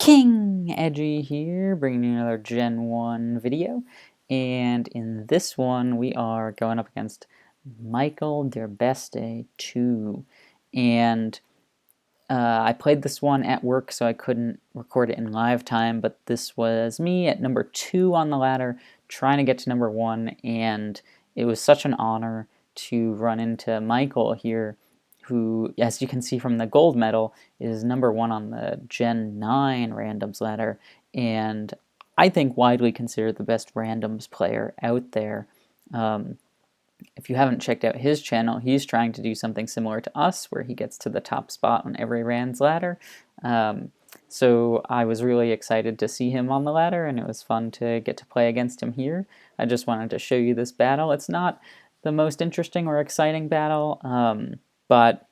King Edgy here, bringing you another Gen 1 video, and in this one we are going up against MichaelderBeste2, and I played this one at work so I couldn't record it in live time, but this was me at number 2 on the ladder, trying to get to number 1, and it was such an honor to run into Michael here, who, as you can see from the gold medal, is number 1 on the Gen 9 randoms ladder, and I think widely considered the best randoms player out there. If you haven't checked out his channel, he's trying to do something similar to us, where he gets to the top spot on every Rand's ladder. So I was really excited to see him on the ladder, and it was fun to get to play against him here. I just wanted to show you this battle. It's not the most interesting or exciting battle, but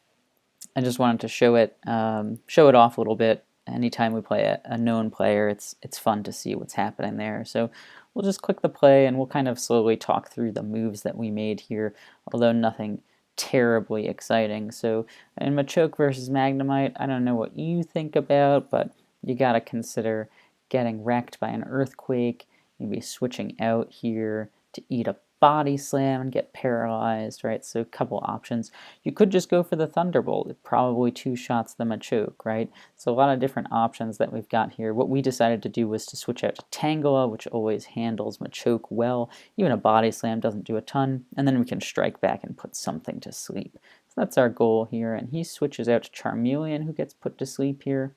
I just wanted to show it off a little bit. Anytime we play a known player, it's fun to see what's happening there. So we'll just click the play and we'll kind of slowly talk through the moves that we made here, although nothing terribly exciting. So in Machoke versus Magnemite, I don't know what you think about, but you gotta consider getting wrecked by an earthquake, maybe switching out here to eat a body slam and get paralyzed, right? So a couple options. You could just go for the Thunderbolt. It probably two-shots the Machoke, right? So a lot of different options that we've got here. What we decided to do was to switch out to Tangela, which always handles Machoke well. Even a body slam doesn't do a ton. And then we can strike back and put something to sleep. So that's our goal here. And he switches out to Charmeleon, who gets put to sleep here.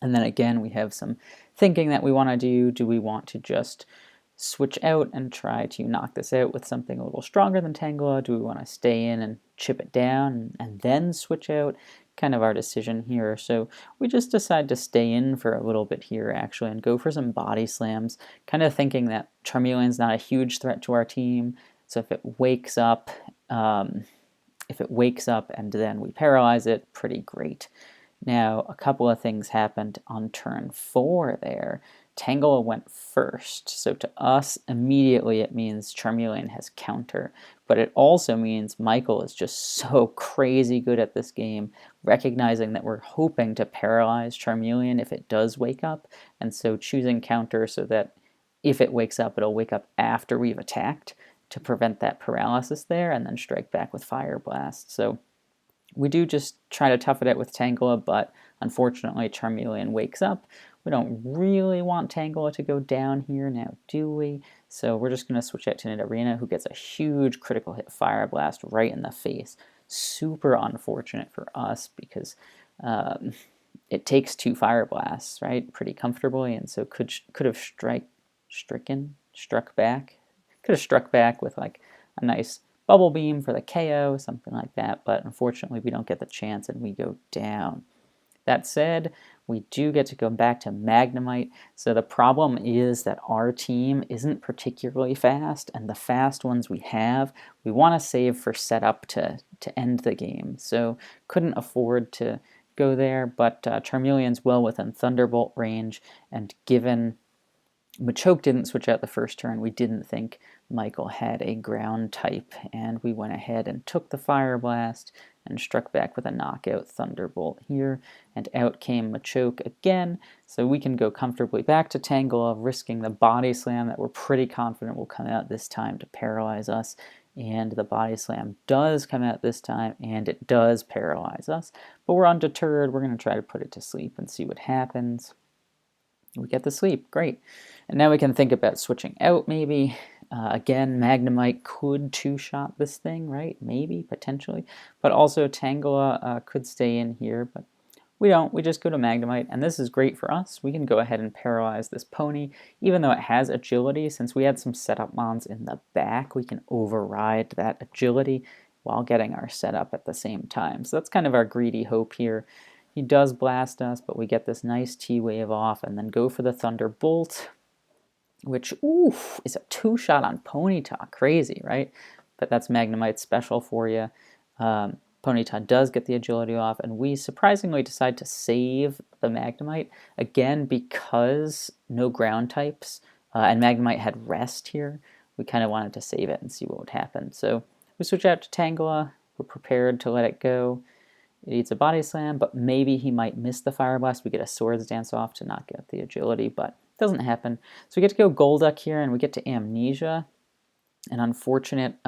And then again, we have some thinking that we want to do. Do we want to just switch out and try to knock this out with something a little stronger than Tangela? Do we want to stay in and chip it down and then switch out? Kind of our decision here. So we just decide to stay in for a little bit here actually and go for some body slams, kind of thinking that Charmeleon's not a huge threat to our team. So if it wakes up and then we paralyze it, pretty great. Now, a couple of things happened on turn 4 there. Tangela went first, so to us, immediately it means Charmeleon has counter, but it also means Michael is just so crazy good at this game, recognizing that we're hoping to paralyze Charmeleon if it does wake up, and so choosing counter so that if it wakes up, it'll wake up after we've attacked to prevent that paralysis there, and then strike back with Fire Blast. So we do just try to tough it out with Tangela, but unfortunately Charmeleon wakes up. We don't really want Tangela to go down here now, do we? So we're just going to switch out to Nidorina, who gets a huge critical hit Fire Blast right in the face. Super unfortunate for us because it takes 2 Fire Blasts, right, pretty comfortably, and so could have struck back. Could have struck back with like a nice Bubble Beam for the KO, something like that, but unfortunately we don't get the chance and we go down. That said, we do get to go back to Magnemite, so the problem is that our team isn't particularly fast, and the fast ones we have, we want to save for setup to end the game, so couldn't afford to go there, but Charmeleon's well within Thunderbolt range, and given Machoke didn't switch out the first turn, we didn't think Michael had a ground type, and we went ahead and took the Fire Blast and struck back with a knockout Thunderbolt here, and out came Machoke again, so we can go comfortably back to Tangela, risking the Body Slam that we're pretty confident will come out this time to paralyze us, and the Body Slam does come out this time, and it does paralyze us, but we're undeterred. We're going to try to put it to sleep and see what happens. We get the sleep, great. And now we can think about switching out maybe. Again, Magnemite could two-shot this thing, right? Maybe, potentially. But also Tangela could stay in here, but we don't. We just go to Magnemite, and this is great for us. We can go ahead and paralyze this pony. Even though it has agility, since we had some setup mons in the back, we can override that agility while getting our setup at the same time. So that's kind of our greedy hope here. He does blast us, but we get this nice T-Wave off and then go for the Thunderbolt, which, oof, is a 2-shot on Ponyta. Crazy, right? But that's Magnemite's special for you. Ponyta does get the agility off, and we surprisingly decide to save the Magnemite, again, because no ground types, and Magnemite had rest here. We kind of wanted to save it and see what would happen. So we switch out to Tangela. We're prepared to let it go. It eats a body slam, but maybe he might miss the fire blast. We get a swords dance off to not get the agility, but it doesn't happen. So we get to go Golduck here, and we get to amnesia. An unfortunate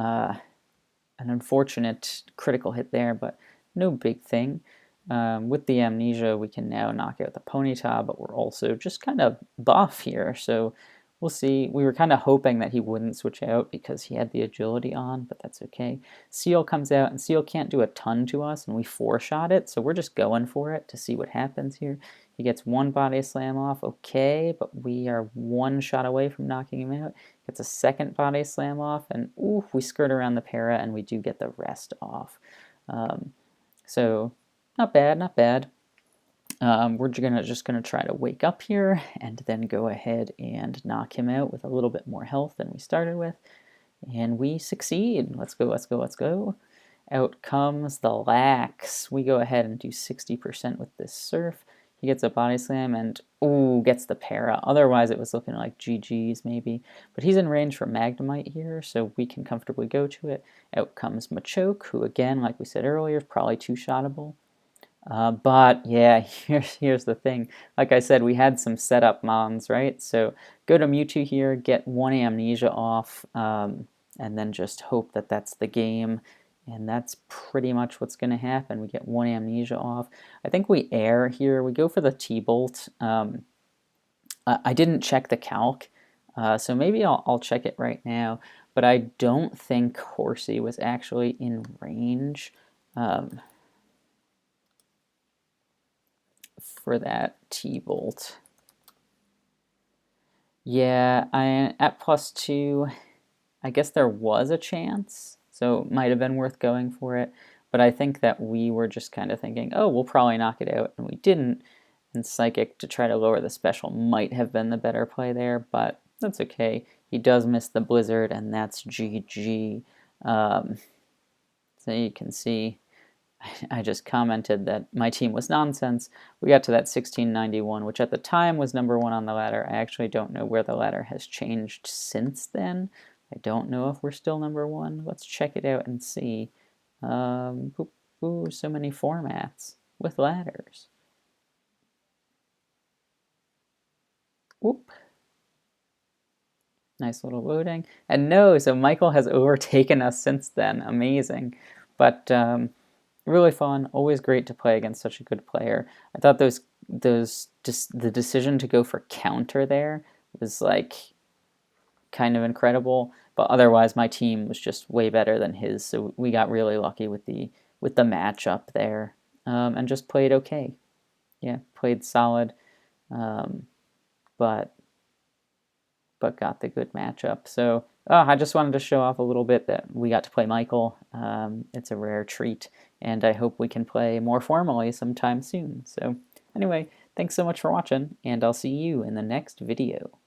critical hit there, but no big thing. With the amnesia, we can now knock out the Ponyta, but we're also just kind of buff here, so we'll see. We were kind of hoping that he wouldn't switch out because he had the agility on, but that's okay. Seal comes out, and Seal can't do a ton to us, and we 4-shot it, so we're just going for it to see what happens here. He gets 1 body slam off, okay, but we are 1 shot away from knocking him out. Gets a 2nd body slam off, and ooh, we skirt around the para, and we do get the rest off. So not bad, not bad. We're just gonna try to wake up here, and then go ahead and knock him out with a little bit more health than we started with, and we succeed. Let's go, let's go, let's go. Out comes the Lax. We go ahead and do 60% with this Surf. He gets a body slam and, ooh, gets the para. Otherwise, it was looking like GG's maybe. But he's in range for Magnemite here, so we can comfortably go to it. Out comes Machoke, who, again, like we said earlier, is probably 2-shottable. But, yeah, here's the thing. Like I said, we had some setup mons, right? So go to Mewtwo here, get 1 amnesia off, and then just hope that that's the game. And that's pretty much what's going to happen. We get 1 amnesia off. I think we air here. We go for the T-Bolt. I didn't check the calc, so maybe I'll check it right now. But I don't think Horsey was actually in range for that T-Bolt. Yeah, at +2, I guess there was a chance. So it might have been worth going for it. But I think that we were just kind of thinking, oh, we'll probably knock it out, and we didn't. And Psychic to try to lower the special might have been the better play there, but that's okay. He does miss the Blizzard, and that's GG. So you can see, I just commented that my team was nonsense. We got to that 1691, which at the time was #1 on the ladder. I actually don't know where the ladder has changed since then. I don't know if we're still #1. Let's check it out and see. Ooh, so many formats with ladders. Whoop. Nice little loading. And no, so Michael has overtaken us since then. Amazing. But really fun. Always great to play against such a good player. I thought the decision to go for counter there was like kind of incredible, but otherwise my team was just way better than his, so we got really lucky with the matchup there, and just played okay. Yeah, played solid, but got the good matchup. So I just wanted to show off a little bit that we got to play Michael. It's a rare treat, and I hope we can play more formally sometime soon. So anyway, thanks so much for watching, and I'll see you in the next video.